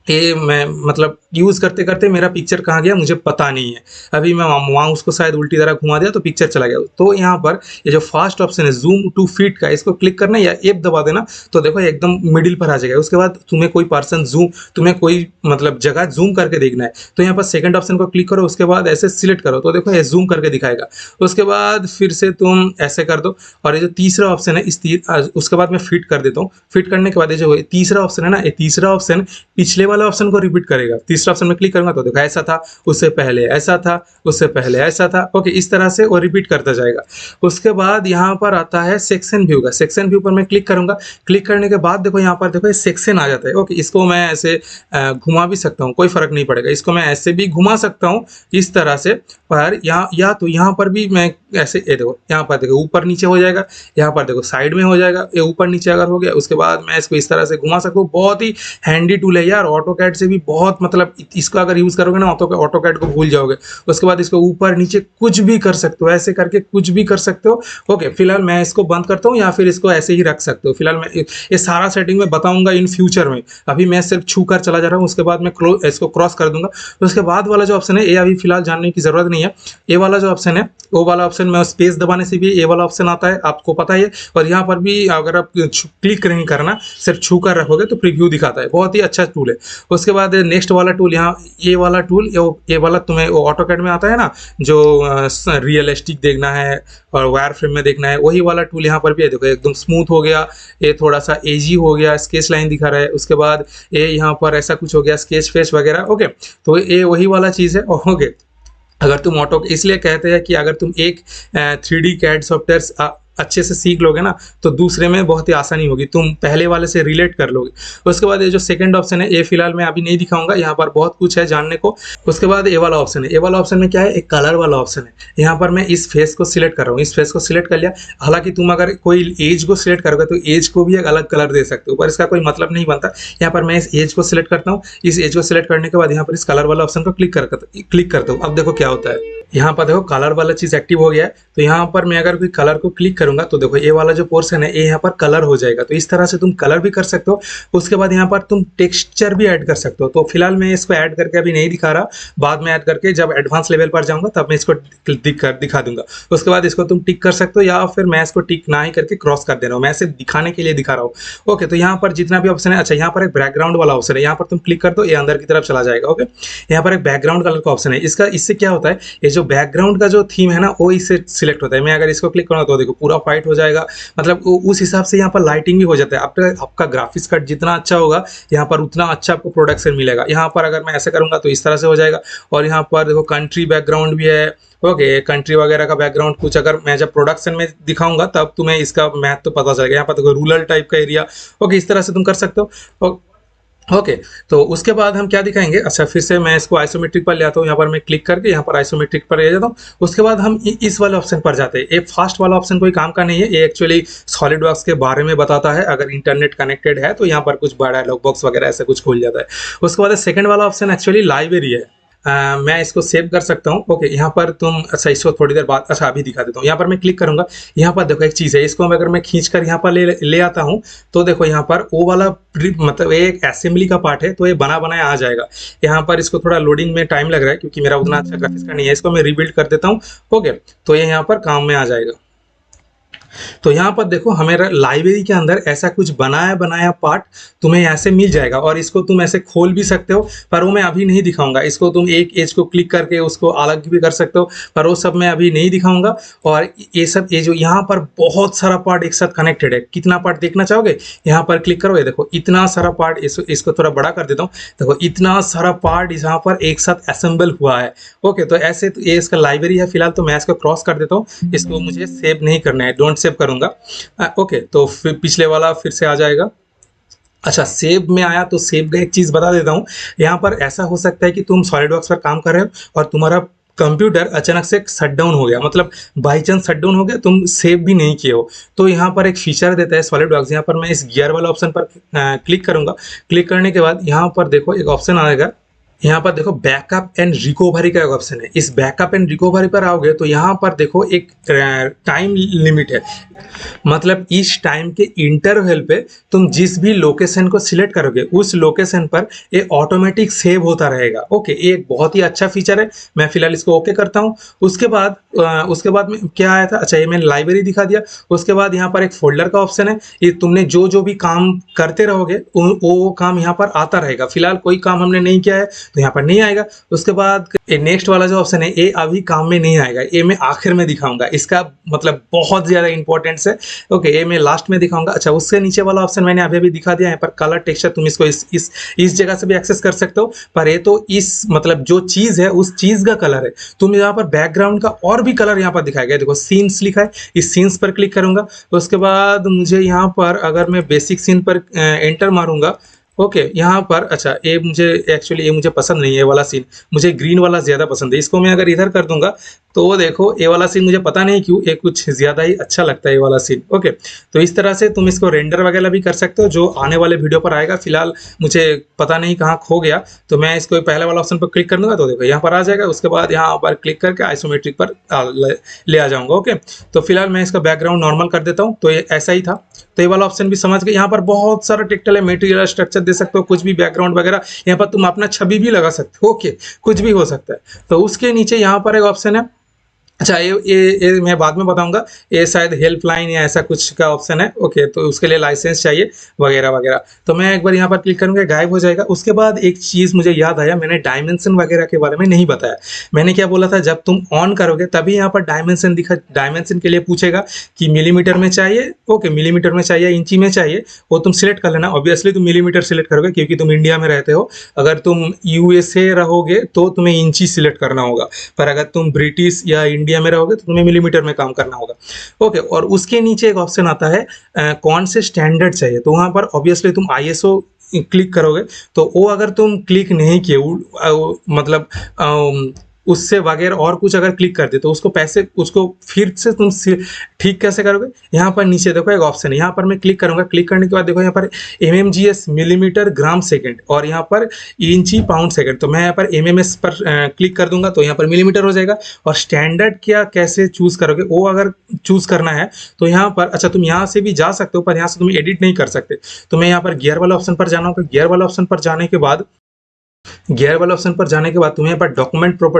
S1: ये मैं मतलब यूज़ करते करते मेरा पिक्चर कहाँ गया मुझे पता नहीं है। अभी मैं माउस को शायद उल्टी तरह घुमा दिया तो पिक्चर चला गया। तो यहाँ पर ये जो फर्स्ट ऑप्शन है जूम टू फिट का, इसको क्लिक करना या एफ दबा देना तो देखो एकदम मिडिल पर आ जाएगा। उसके बाद तुम्हें कोई पर्सन जूम, तुम्हें कोई मतलब जगह जूम करके देखना है तो यहाँ पर सेकंड ऑप्शन को क्लिक करो, उसके बाद ऐसे सिलेक्ट करो तो देखो ये जूम करके दिखाएगा। उसके बाद फिर से तुम ऐसे कर दो। और ये जो तीसरा ऑप्शन है उसके बाद मैं फिट कर देता हूँ। फिट करने के बाद ये जो तीसरा ऑप्शन है ना, ये तीसरा ऑप्शन पिछले वाला ऑप्शन को रिपीट करेगा। तीसरा ऑप्शन में क्लिक करूंगा तो देखो ऐसा था, उससे पहले ऐसा था, उससे पहले ऐसा था। ओके, इस तरह से वो रिपीट करता जाएगा। उसके बाद यहाँ पर आता है सेक्शन व्यू का। सेक्शन व्यू पर मैं क्लिक करूंगा। क्लिक करने के बाद देखो यहाँ पर देखो ये सेक्शन आ जाता है। ओके, इसको मैं ऐसे घुमा भी सकता हूँ, कोई फर्क नहीं पड़ेगा। इसको मैं ऐसे भी घुमा सकता हूँ इस तरह से, पर या तो यहाँ पर भी मैं ऐसे, ये देखो यहाँ पर देखो ऊपर नीचे हो जाएगा, यहाँ पर देखो साइड में हो जाएगा। ये ऊपर नीचे अगर हो गया उसके बाद मैं इसको इस तरह से घुमा सकता हूँ। बहुत ही हैंडी टूल है यार, ऑटोकैड से भी बहुत, मतलब इसको अगर यूज करोगे ना ऑटोकैड को भूल जाओगे। उसके बाद इसको ऊपर नीचे कुछ भी कर सकते हो, ऐसे करके कुछ भी कर सकते हो। ओके, फिलहाल मैं इसको बंद करता हूँ या फिर इसको ऐसे ही रख सकते हो। फिलहाल मैं ये सारा सेटिंग में बताऊंगा इन फ्यूचर में, अभी मैं सिर्फ छू कर चला जा रहा हूँ। उसके बाद मैं इसको क्रॉस कर दूंगा। उसके बाद वाला जो ऑप्शन है ये अभी फिलहाल जानने की जरूरत नहीं है। ये वाला जो ऑप्शन है वो वाला ऑप्शन में स्पेस दबाने से भी ये वाला ऑप्शन आता है, आपको पता है। और यहाँ पर भी अगर आप क्लिक नहीं करना, सिर्फ छू कर रखोगे तो प्रीव्यू दिखाता है। बहुत ही अच्छा टूल है। उसके बाद नेक्स्ट वाला टूल, यहाँ ये वाला टूल, ये वाला तुम्हें ऑटोकैड में आता है ना, जो रियलिस्टिक देखना है और वायर फ्रेम में देखना है, वही वाला टूल यहाँ पर भी है। देखो एकदम स्मूथ हो गया, ये थोड़ा सा एजी हो गया, स्केच लाइन दिखा रहा है। उसके बाद ये यहाँ पर ऐसा कुछ हो गया, स्केच फेस वगैरह। ओके, तो ये वही वाला चीज़ है। ओके, अगर तुम ऑटो इसलिए कहते हैं कि अगर तुम एक 3D कैड सॉफ्टवेयर अच्छे से सीख लोगे ना तो दूसरे में बहुत ही आसानी होगी, तुम पहले वाले से रिलेट कर लोगे। उसके बाद ये जो सेकंड ऑप्शन है ये फिलहाल मैं अभी नहीं दिखाऊंगा, यहाँ पर बहुत कुछ है जानने को। उसके बाद ये वाला ऑप्शन है, ये वाला ऑप्शन में क्या है, एक कलर वाला ऑप्शन है। यहाँ पर मैं इस फेस को सिलेक्ट कर रहा हूँ, इस फेस को सिलेक्ट कर लिया। हालांकि तुम अगर कोई एज को सिलेक्ट करोगे तो एज को भी एक अलग कलर दे सकते हो, पर इसका कोई मतलब नहीं बनता। यहाँ पर मैं इस एज को सिलेक्ट करता हूँ, इस एज को सिलेक्ट करने के बाद यहाँ पर इस कलर वाला ऑप्शन को क्लिक करता हूँ। अब देखो क्या होता है, यहाँ पर देखो कलर वाला चीज एक्टिव हो गया है। तो यहाँ पर मैं अगर कोई कलर को क्लिक करूंगा तो देखो ये वाला जो पोर्शन है ये यहाँ पर कलर हो जाएगा। तो इस तरह से तुम कलर भी कर सकते हो। उसके बाद यहाँ पर तुम टेक्सचर भी ऐड कर सकते हो। तो फिलहाल मैं इसको ऐड करके अभी नहीं दिखा रहा, बाद में ऐड करके जब एडवांस लेवल पर जाऊंगा तब मैं इसको दिखा दूंगा। उसके बाद इसको तुम टिक कर सकते हो या फिर मैं इसको टिक ना ही करके क्रॉस कर दे रहा हूँ, मैं सिर्फ दिखाने के लिए दिखा रहा हूँ। ओके, तो यहाँ पर जितना भी ऑप्शन है, अच्छा यहाँ पर एक बैकग्राउंड वाला ऑप्शन है, यहाँ पर तुम क्लिक कर दो, ये अंदर की तरफ चला जाएगा। ओके, यहाँ पर एक बैकग्राउंड कलर का ऑप्शन है, इससे क्या होता है, ये जो बैकग्राउंड का जो थीम है ना वो इससे सिलेक्ट होता है। मैं अगर इसको क्लिक करूँगा तो देखो पूरा व्हाइट हो जाएगा, मतलब उस हिसाब से यहाँ पर लाइटिंग भी हो जाता है। आपका ग्राफिक्स कार्ड जितना अच्छा होगा यहाँ पर उतना अच्छा आपको प्रोडक्शन मिलेगा। यहाँ पर अगर मैं ऐसे करूँगा तो इस तरह से हो जाएगा। और यहाँ पर देखो कंट्री बैकग्राउंड भी है। ओके, कंट्री वगैरह का बैकग्राउंड कुछ अगर मैं जब प्रोडक्शन में दिखाऊंगा तब तुम्हें इसका मैथ तो पता चलेगा। यहाँ पर देखो रूरल टाइप का एरिया। ओके, इस तरह से तुम कर सकते हो। ओके, तो उसके बाद हम क्या दिखाएंगे, अच्छा फिर से मैं इसको आइसोमेट्रिक पर ले आता हूँ। यहाँ पर मैं क्लिक करके यहाँ पर आइसोमेट्रिक पर ले जाता हूँ। उसके बाद हम इस वाले ऑप्शन पर जाते हैं। ये फास्ट वाला ऑप्शन कोई काम का नहीं है, ये एक्चुअली सॉलिडवर्क्स के बारे में बताता है। अगर इंटरनेट कनेक्टेड है तो यहाँ पर कुछ बड़ा डायलॉग बॉक्स वगैरह ऐसा कुछ खुल जाता है। उसके बाद सेकंड वाला ऑप्शन एक्चुअली लाइब्रेरी है। मैं इसको सेव कर सकता हूँ। ओके, यहाँ पर तुम, अच्छा इसको थोड़ी देर बाद, अच्छा अभी दिखा देता हूँ। यहाँ पर मैं क्लिक करूंगा, यहाँ पर देखो एक चीज़ है, इसको अगर मैं खींच कर यहाँ पर ले आता हूँ तो देखो यहाँ पर वो वाला मतलब एक असेंबली का पार्ट है तो ये बना बनाया आ जाएगा। यहाँ पर इसको थोड़ा लोडिंग में टाइम लग रहा है क्योंकि मेरा उतना अच्छा ग्राफिक्स का नहीं है। इसको मैं रिबिल्ड कर देता हूँ। ओके, तो ये यहाँ पर काम में आ जाएगा। तो यहाँ पर देखो हमारा लाइब्रेरी के अंदर ऐसा कुछ बनाया बनाया पार्ट तुम्हें ऐसे मिल जाएगा और इसको तुम ऐसे खोल भी सकते हो, पर वो मैं अभी नहीं दिखाऊंगा। इसको तुम एक एज को क्लिक करके उसको अलग भी कर सकते हो, पर वो सब मैं अभी नहीं दिखाऊंगा। और ये जो यहाँ पर बहुत सारा पार्ट एक साथ कनेक्टेड है। कितना पार्ट देखना चाहोगे, यहाँ पर क्लिक करो, ये देखो इतना सारा पार्ट। इसको थोड़ा बड़ा कर देता हूँ, देखो इतना सारा पार्ट यहाँ पर एक साथ असेंबल हुआ है। ओके, तो ऐसे तो ये इसका लाइब्रेरी है। फिलहाल तो मैं इसको क्रॉस कर देता हूँ, इसको मुझे सेव नहीं करना है, डोंट सेव करूंगा। ओके, तो फिर पिछले वाला फिर से आ जाएगा। अच्छा, सेव में आया तो सेव का एक चीज बता देता हूँ। यहाँ पर ऐसा हो सकता है कि तुम सॉलिडवर्क्स पर काम कर रहे हो और तुम्हारा कंप्यूटर अचानक से शट डाउन हो गया, मतलब बाई चांस शट डाउन हो गया, तुम सेव भी नहीं किए हो। तो यहाँ पर एक फीचर देता है सॉलिडवर्क्स। यहाँ पर मैं इस गियर वाला ऑप्शन पर क्लिक करूंगा। क्लिक करने के बाद यहाँ पर देखो एक ऑप्शन आएगा, यहाँ पर देखो बैकअप एंड रिकवरी का एक ऑप्शन है। इस बैकअप एंड रिकवरी पर आओगे तो यहाँ पर देखो एक टाइम लिमिट है, मतलब इस टाइम के इंटरवल पे तुम जिस भी लोकेशन को सिलेक्ट करोगे उस लोकेशन पर ये ऑटोमेटिक सेव होता रहेगा। ओके, ये एक बहुत ही अच्छा फीचर है। मैं फिलहाल इसको ओके करता हूँ। उसके बाद में क्या आया था, अच्छा ये मैंने लाइब्रेरी दिखा दिया। उसके बाद यहाँ पर एक फोल्डर का ऑप्शन है। ये तुमने जो भी काम करते रहोगे वो काम यहाँ पर आता रहेगा। फिलहाल कोई काम हमने नहीं किया है तो यहाँ पर नहीं आएगा। उसके बाद नेक्स्ट वाला जो ऑप्शन है ये अभी काम में नहीं आएगा, ये मैं आखिर में दिखाऊंगा। इसका मतलब बहुत ज्यादा इंपॉर्टेंस है। ओके, ये मैं लास्ट में दिखाऊंगा। अच्छा, उससे नीचे वाला ऑप्शन मैंने अभी दिखा दिया। यहाँ पर कलर टेक्सचर तुम इसको इस जगह से भी एक्सेस कर सकते हो, पर ये तो इस मतलब जो चीज है उस चीज का कलर है। तुम यहाँ पर बैकग्राउंड का और भी कलर यहाँ पर दिखाया गया, देखो सीन्स लिखा है, इस सीन्स पर क्लिक करूंगा। उसके बाद मुझे यहाँ पर अगर मैं बेसिक सीन पर एंटर मारूंगा, ओके यहाँ पर, अच्छा ये मुझे पसंद नहीं है, ये वाला सीन मुझे ग्रीन वाला ज़्यादा पसंद है। इसको मैं अगर इधर कर दूंगा तो वो देखो ये वाला सीन मुझे पता नहीं क्यों ये कुछ ज़्यादा ही अच्छा लगता है, ये वाला सीन। ओके, तो इस तरह से तुम इसको रेंडर वगैरह भी कर सकते हो, जो आने वाले वीडियो पर आएगा। फिलहाल मुझे पता नहीं कहाँ खो गया, तो मैं इसको पहले वाला ऑप्शन पर क्लिक कर दूंगा तो देखो यहाँ पर आ जाएगा। उसके बाद यहाँ पर क्लिक करके आइसोमेट्रिक पर ले आ जाऊँगा। ओके, तो फिलहाल मैं इसका बैकग्राउंड नॉर्मल कर देता हूँ। तो ये ऐसा ही था, तो ये वाला ऑप्शन भी समझ गए। यहाँ पर बहुत सारा टेक्सटाइल है, मटेरियल स्ट्रक्चर दे सकते हो, कुछ भी बैकग्राउंड वगैरह। यहाँ पर तुम अपना छवि भी लगा सकते हो। ओके, कुछ भी हो सकता है। तो उसके नीचे यहाँ पर एक ऑप्शन है अच्छा, ये मैं बाद में बताऊँगा, ये शायद हेल्पलाइन या ऐसा कुछ का ऑप्शन है, ओके, तो उसके लिए लाइसेंस चाहिए वगैरह-वगैरह। तो मैं एक बार यहाँ पर क्लिक करूँगा, गायब हो जाएगा। उसके बाद एक चीज़ मुझे याद आया, मैंने डायमेंशन वगैरह के बारे में नहीं बताया। मैंने क्या बोला था, जब तुम ऑन करोगे तभी यहाँ पर डायमेंशन के लिए पूछेगा कि मिलीमीटर में चाहिए, ओके, मिलीमीटर में चाहिए, इंची में चाहिए, वो तुम सिलेक्ट कर लेना। ऑब्वियसली तुम मिलीमीटर सिलेक्ट करोगे क्योंकि तुम इंडिया में रहते हो। अगर तुम यूएसए रहोगे तो तुम्हें इंची सिलेक्ट करना होगा, पर अगर तुम ब्रिटिश या इंडिया में रहोगे तो तुम्हें मिलीमीटर में काम करना होगा, ओके। और उसके नीचे एक ऑप्शन आता है कौन से स्टैंडर्ड चाहिए, तो वहाँ पर ऑब्वियसली तुम आईएसओ क्लिक करोगे। तो वो अगर तुम क्लिक नहीं किए, मतलब उससे वगैरह और कुछ अगर क्लिक कर दे तो उसको फिर से तुम ठीक कैसे करोगे। यहाँ पर नीचे देखो एक ऑप्शन है, यहाँ पर मैं क्लिक करूंगा। क्लिक करने के बाद देखो यहाँ पर mmgs मिलीमीटर ग्राम सेकंड और यहाँ पर इंची पाउंड सेकंड, तो मैं यहाँ पर mmS पर क्लिक कर दूंगा तो यहाँ पर मिलीमीटर हो जाएगा। और स्टैंडर्ड क्या कैसे चूज करोगे, वो अगर चूज करना है तो यहाँ पर, अच्छा, तुम यहाँ से भी जा सकते हो पर यहाँ से तुम एडिट नहीं कर सकते। तो मैं यहाँ पर गियर वाला ऑप्शन पर जाना होगा। गियर वाला ऑप्शन पर जाने के बाद तुम्हें यहाँ पर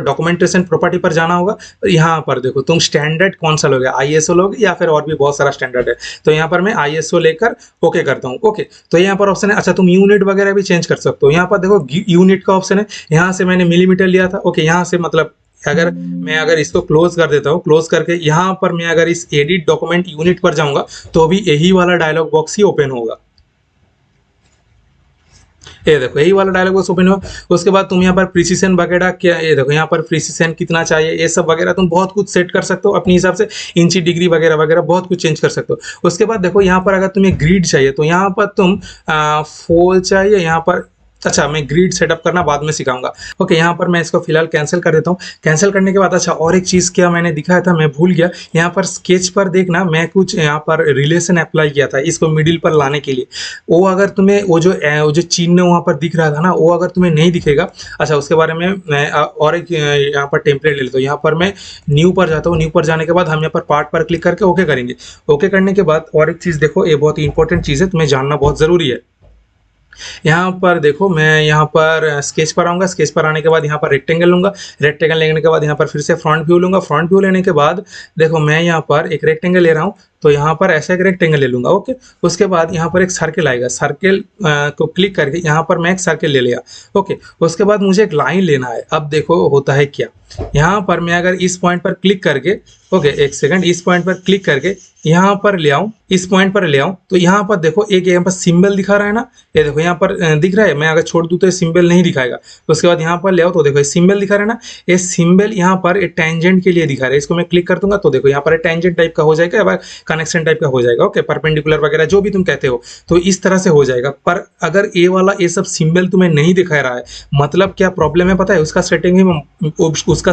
S1: डॉक्यूमेंटेशन प्रॉपर्टी पर जाना होगा। यहाँ पर देखो तुम स्टैंडर्ड कौन सा लोगे, आईएसओ लोगे या फिर और भी बहुत सारा स्टैंडर्ड है। तो यहाँ पर मैं आईएसओ लेकर ओके करता हूँ, ओके। तो यहाँ पर ऑप्शन है, अच्छा, तुम यूनिट वगैरह भी चेंज कर सकते हो। यहाँ पर देखो यूनिट का ऑप्शन है, यहाँ से मैंने मिलीमीटर लिया था, ओके। यहाँ से मतलब अगर इसको क्लोज कर देता हूँ, क्लोज करके यहाँ पर मैं अगर इस एडिट डॉक्यूमेंट यूनिट पर जाऊंगा तो भी यही वाला डायलॉग बॉक्स ही ओपन होगा। ये देखो यही वाला डायलॉग बॉक्स ओपन हो। उसके बाद तुम यहाँ पर प्रिसीजन वगैरह क्या, ये देखो यहाँ पर प्रिसीजन कितना चाहिए, ये सब वगैरह तुम बहुत कुछ सेट कर सकते हो अपने हिसाब से, इंची डिग्री वगैरह वगैरह बहुत कुछ चेंज कर सकते हो। उसके बाद देखो यहाँ पर अगर तुम्हें ग्रिड चाहिए तो यहाँ पर तुम फोल चाहिए, यहाँ पर, अच्छा, मैं ग्रिड सेटअप करना बाद में सिखाऊंगा, ओके। यहाँ पर मैं इसको फिलहाल कैंसिल कर देता हूँ। कैंसिल करने के बाद, अच्छा, और एक चीज़ क्या मैंने दिखाया था, मैं भूल गया। यहाँ पर स्केच पर देखना, मैं कुछ यहाँ पर रिलेशन अप्लाई किया था इसको मिडिल पर लाने के लिए। वो अगर तुम्हें वो जो चिन्ह वहाँ पर दिख रहा था ना, वो अगर तुम्हें नहीं दिखेगा, अच्छा, उसके बारे में मैं और एक यहाँ पर टेम्पलेट ले लेता हूँ। यहाँ पर मैं न्यू पर जाता हूँ। न्यू पर जाने के बाद हम यहाँ पर पार्ट पर क्लिक करके ओके करेंगे। ओके करने के बाद और एक चीज़ देखो, ये बहुत ही इंपॉर्टेंट चीज़ है, तुम्हें जानना बहुत ज़रूरी है। यहाँ पर देखो, मैं यहाँ पर स्केच पर आऊँगा। स्केच पर आने के बाद यहाँ पर रेक्टेंगल लूँगा। रेक्टेंगल लेने के बाद यहाँ पर फिर से फ्रंट व्यू लूँगा। फ्रंट व्यू लेने के बाद देखो मैं यहाँ पर एक रेक्टेंगल ले रहा हूँ, तो यहाँ पर ऐसा एक रेक्टेंगल ले लूँगा, ओके। उसके बाद यहाँ पर एक सर्किल आएगा। सर्किल को क्लिक करके यहाँ पर मैं एक सर्किल ले लिया, ओके। उसके बाद मुझे एक लाइन लेना है। अब देखो होता है क्या, यहाँ पर मैं अगर इस पॉइंट पर क्लिक करके, ओके, एक सेकंड, इस पॉइंट पर क्लिक करके यहाँ पर ले आऊँ, इस पॉइंट पर ले आऊँ, तो यहाँ पर देखो एक यहाँ पर सिंबल दिखा रहा है ना, ये देखो यहाँ पर दिख रहा है। मैं अगर छोड़ दूँ तो ये सिंबल नहीं दिखाएगा। उसके बाद यहाँ पर ले आओ तो देखो ये सिंबल दिखा रहा है ना, ये सिंबल यहाँ पर एक टेंजेंट के लिए दिखा रहा है। इसको मैं क्लिक कर दूंगा तो देखो यहाँ पर टेंजेंट टाइप का हो जाएगा या कनेक्शन टाइप का हो जाएगा, ओके, परपेंडिकुलर वगैरह जो भी तुम कहते हो, तो इस तरह से हो जाएगा। पर अगर ये वाला ये सब सिंबल तुम्हें नहीं दिखा रहा है, मतलब क्या प्रॉब्लम है पता है, उसका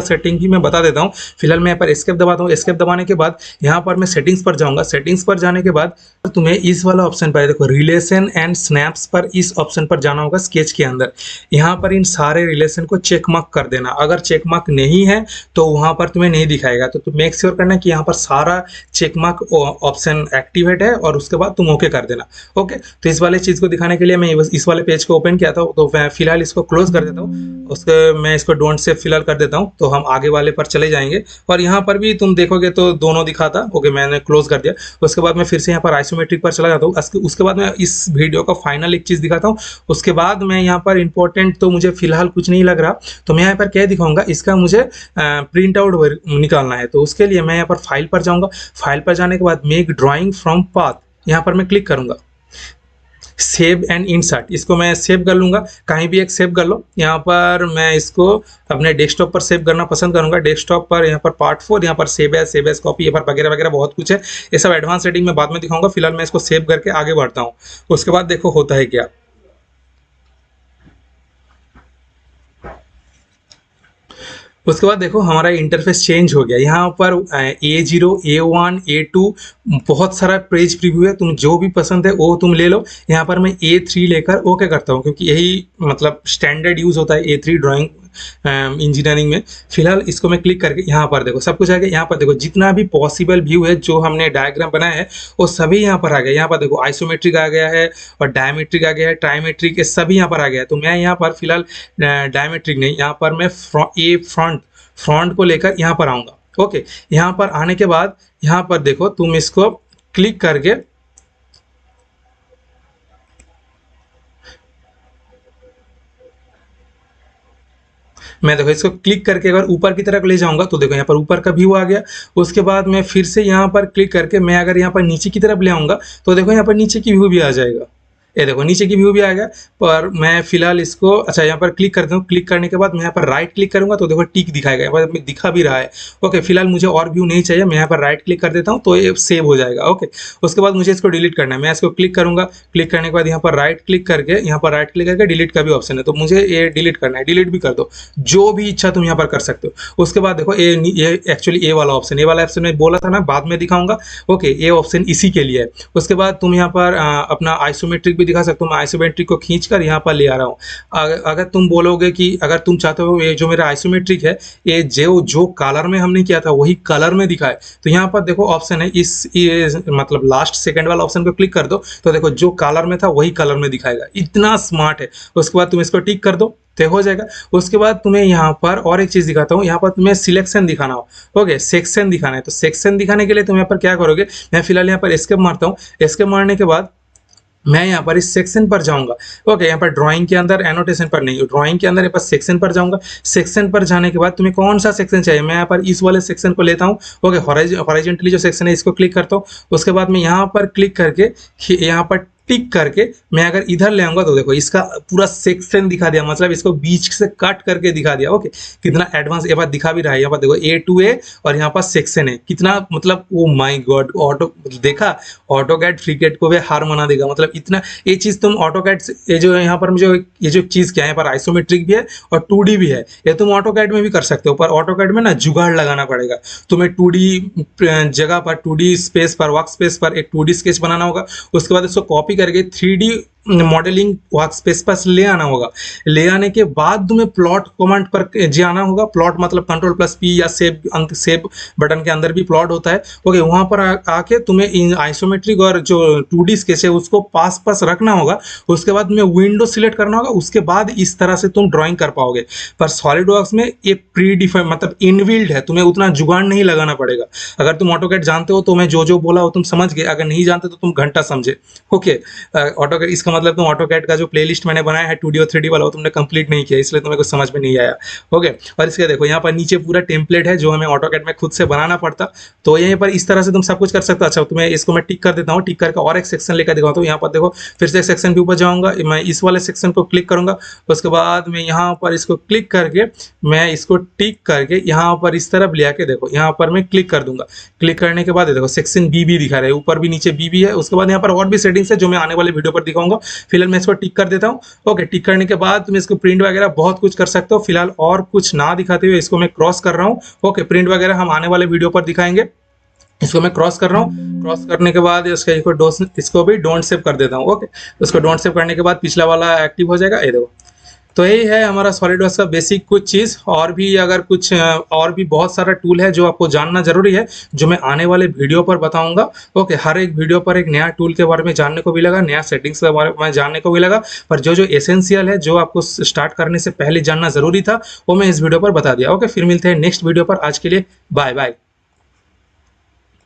S1: सेटिंग ही मैं बता देता हूँ। फिलहाल मैं यहाँ पर एस्केप दबाता हूँ। एस्केप दबाने के बाद यहाँ पर मैं सेटिंग्स पर जाऊँगा। सेटिंग्स पर जाने के बाद तुम्हें इस वाला ऑप्शन पर देखो, रिलेशन एंड स्नैप्स पर, इस ऑप्शन पर जाना होगा स्केच के अंदर। यहाँ पर इन सारे रिलेशन को चेक मार्क कर देना। अगर चेक मार्क नहीं है तो वहाँ पर तुम्हें नहीं दिखाएगा, तो तुम मेक श्योर करना कि यहाँ पर सारा चेक मार्क ऑप्शन एक्टिवेट है और उसके बाद तुम ओके कर देना, ओके। तो इस वाले चीज़ को दिखाने के लिए मैं इस वाले पेज को ओपन किया था, तो मैं फिलहाल इसको क्लोज कर देता हूँ। उसके मैं इसको डोंट सेव फिलहाल कर देता हूँ, तो हम आगे वाले पर चले जाएंगे। और यहाँ पर भी तुम देखोगे तो दोनों दिखाता, ओके, मैंने क्लोज कर दिया। उसके बाद मैं फिर से यहाँ पर आइसोमेट्रिक पर चला जाता हूँ। उसके बाद मैं इस वीडियो का फाइनल एक चीज़ दिखाता हूँ। उसके बाद मैं यहाँ पर इंपॉर्टेंट तो मुझे फिलहाल कुछ नहीं लग रहा, तो मैं यहाँ पर क्या दिखाऊंगा, इसका मुझे प्रिंट आउट निकालना है। तो उसके लिए मैं यहाँ पर फाइल पर जाऊँगा। फाइल पर जाने के बाद मेक ड्राइंग फ्रॉम पाथ, यहाँ पर मैं क्लिक करूँगा। सेव एंड इंसर्ट, इसको मैं सेव कर लूँगा, कहीं भी एक सेव कर लो। यहाँ पर मैं इसको अपने डेस्कटॉप पर सेव करना पसंद करूँगा। डेस्कटॉप पर यहाँ पर पार्ट 4, यहाँ पर सेव एज कॉपी, यहाँ पर वगैरह वगैरह बहुत कुछ है। ये सब एडवांस सेटिंग में बाद में दिखाऊंगा। फिलहाल मैं इसको सेव करके आगे बढ़ता हूँ। उसके बाद देखो होता है क्या, उसके बाद देखो हमारा इंटरफेस चेंज हो गया। यहाँ पर A0, A1, A2 बहुत सारा पेज प्रीव्यू है, तुम जो भी पसंद है वो तुम ले लो। यहाँ पर मैं A3 लेकर ओके करता हूँ, क्योंकि यही मतलब स्टैंडर्ड यूज़ होता है A3 ड्राइंग इंजीनियरिंग में। फिलहाल इसको मैं क्लिक करके यहाँ पर देखो सब कुछ आ गया। यहाँ पर देखो जितना भी पॉसिबल व्यू है जो हमने डायग्राम बनाया है वो सभी यहाँ पर आ गया। यहाँ पर देखो आइसोमेट्रिक आ गया है और डायमेट्रिक आ गया है, ट्राइमेट्रिक, ये सभी यहाँ पर आ गया है। तो मैं यहाँ पर फिलहाल डायमेट्रिक नहीं, यहाँ पर मैं फ्रंट को लेकर यहाँ पर आऊँगा। ओके, यहाँ पर आने के बाद यहाँ पर देखो तुम इसको क्लिक करके मैं देखो इसको क्लिक करके अगर ऊपर की तरफ ले जाऊंगा तो देखो यहाँ पर ऊपर का व्यू आ गया। उसके बाद मैं फिर से यहाँ पर क्लिक करके मैं अगर यहाँ पर नीचे की तरफ ले आऊंगा तो देखो यहाँ पर नीचे की व्यू भी आ जाएगा। ये देखो नीचे की व्यू भी आ गया। पर मैं फिलहाल इसको अच्छा यहाँ पर क्लिक करता हूँ। क्लिक करने के बाद मैं यहाँ पर राइट क्लिक करूंगा तो देखो टिक दिखाएगा, यहाँ पर दिखा भी रहा है। ओके, फिलहाल मुझे और व्यू नहीं चाहिए, मैं यहाँ पर राइट क्लिक कर देता हूँ तो ये सेव हो जाएगा। ओके, उसके बाद मुझे इसको डिलीट करना है। मैं इसको क्लिक करूंगा, क्लिक करने के बाद यहाँ पर राइट क्लिक करके यहाँ पर राइट क्लिक करके डिलीट का भी ऑप्शन है, तो मुझे ये डिलीट करना है। डिलीट भी कर दो, जो भी इच्छा तुम यहाँ पर कर सकते हो। उसके बाद देखो ये एक्चुअली ये वाला ऑप्शन, ये वाला ऑप्शन मैं बोला था ना बाद में दिखाऊंगा। ओके, ये ऑप्शन इसी के लिए है। उसके बाद तुम यहाँ पर अपना आइसोमेट्रिक भी दिखा सकते हो। मैं आइसोमेट्रिक को खींचकर यहाँ पर ले आ रहा हूँ। अगर तुम बोलोगे कि अगर तुम चाहते हो ये जो मेरा आइसोमेट्रिक है ये जो कलर में हमने किया था वही कलर में दिखाए, तो यहाँ पर देखो ऑप्शन है ये मतलब लास्ट सेकंड वाला ऑप्शन को क्लिक कर दो तो देखो जो कलर में था वही कलर में दिखाएगा। इतना स्मार्ट है। उसके बाद तुम इसको टिक कर दो तो हो जाएगा। उसके बाद तुम्हें यहाँ पर और एक चीज दिखाता हूँ। यहाँ पर तुम्हें सिलेक्शन दिखाना हो, ओके, सेक्शन दिखाना है। तो सेक्शन दिखाने के लिए तुम यहाँ पर क्या करोगे, मैं फिलहाल यहाँ पर एस्केप मारता हूँ। एस्केप मारने के बाद मैं यहाँ पर इस सेक्शन पर जाऊंगा। ओके, यहाँ पर ड्राइंग के अंदर एनोटेशन पर नहीं, ड्राइंग के अंदर यहाँ पर सेक्शन पर जाऊंगा। सेक्शन पर जाने के बाद तुम्हें कौन सा सेक्शन चाहिए, मैं यहाँ पर इस वाले सेक्शन को लेता हूँ। ओके, हॉरिजॉन्टली जो सेक्शन है इसको क्लिक करता हूँ। उसके बाद मैं यहाँ पर क्लिक करके यहाँ पर टिक करके मैं अगर इधर ले आऊंगा तो देखो इसका पूरा सेक्शन दिखा दिया, मतलब इसको बीच से कट करके दिखा दिया। ओके, कितना एडवांस ये बात दिखा भी रहा है। यहाँ पर देखो A to A और यहाँ पर सेक्शन है, कितना मतलब ओ माय गॉड। ऑटो देखा, ऑटोकैड फ्रीकेड को भी हार मना देगा। मतलब इतना ये चीज तुम ऑटोकैड ये जो यहाँ पर मुझे ये जो चीज क्या है, यहाँ पर आइसोमेट्रिक भी है और 2D भी है। ये तुम ऑटोकैड में भी कर सकते हो, पर ऑटोकैड में ना जुगाड़ लगाना पड़ेगा। तुम्हें 2D जगह पर 2D स्पेस पर वर्क स्पेस पर एक 2D स्केच बनाना होगा। उसके बाद इसको कॉपी करके 3D मॉडलिंग वर्क स्पेस पर ले आना होगा। ले आने के बाद तुम्हें प्लॉट कमांड पर जाना होगा। प्लॉट मतलब Ctrl+P या सेव बटन के अंदर भी प्लॉट होता है। ओके, वहां पर आके तुम्हें इन आइसोमेट्रिक और जो 2D स्केच है उसको पास पास रखना होगा। उसके बाद तुम्हें विंडो सिलेक्ट करना होगा। उसके बाद इस तरह से तुम ड्राइंग कर पाओगे। पर सॉलिड वर्क्स में ये प्री डिफाइंड मतलब इनबिल्ड है, तुम्हें उतना जुगाड़ नहीं लगाना पड़ेगा। अगर तुम ऑटोकैड जानते हो तो मैं जो बोला वो तुम समझ गए, अगर नहीं जानते तो तुम घंटा समझे। ओके, ऑटोकैड इसका मतलब तुम ऑटोकैड का जो प्लेलिस्ट मैंने बनाया है 2D और 3D वाला वो तुमने कंप्लीट नहीं किया, इसलिए तुम्हें कुछ समझ में नहीं आया। ओके, और इसके देखो यहाँ पर नीचे पूरा टेम्पलेट है जो हमें ऑटोकैड में खुद से बनाना पड़ता, तो यहीं पर इस तरह से तुम सब कुछ कर सकते हो। अच्छा, तुम्हें इसको मैं टिक कर देता हूँ। टिक करके और एक सेक्शन लेकर दिखाता हूँ। यहाँ पर देखो फिर से सेक्शन के ऊपर जाऊंगा, मैं इस वाले सेक्शन को क्लिक करूंगा। उसके बाद मैं यहाँ पर इसको क्लिक करके मैं इसको टिक करके यहाँ पर इस तरफ ले आके देखो यहाँ पर मैं क्लिक कर दूंगा। क्लिक करने के बाद देखो सेक्शन बी भी दिखा रहा है, ऊपर भी नीचे बी भी है। उसके बाद यहाँ पर और भी सेटिंग्स है जो मैं आने वाले वीडियो पर दिखाऊंगा। फिलहाल मैं इसको टिक कर देता हूँ। ओके, टिक करने के बाद तुम इसको प्रिंट वगैरह बहुत कुछ कर सकते हो। फिलहाल और कुछ ना दिखाते हुए इसको मैं क्रॉस कर रहा हूँ। ओके, प्रिंट वगैरह हम आने वाले वीडियो पर दिखाएंगे। इसको मैं क्रॉस कर रहा हूँ। क्रॉस करने के बाद इसको भी डोंट सेव कर देता हूँ। ओके, उसको डोंट सेव करने के बाद पिछला वाला एक्टिव हो जाएगा। ये देखो, तो यही है हमारा सॉलिडवर्क्स का बेसिक कुछ चीज़। और भी अगर कुछ और भी बहुत सारा टूल है जो आपको जानना जरूरी है, जो मैं आने वाले वीडियो पर बताऊंगा। ओके, हर एक वीडियो पर एक नया टूल के बारे में जानने को भी लगा, नया सेटिंग्स के बारे में जानने को भी लगा। पर जो एसेंशियल है, जो आपको स्टार्ट करने से पहले जानना जरूरी था, वो मैं इस वीडियो पर बता दिया। ओके, फिर मिलते हैं नेक्स्ट वीडियो पर। आज के लिए बाय बाय।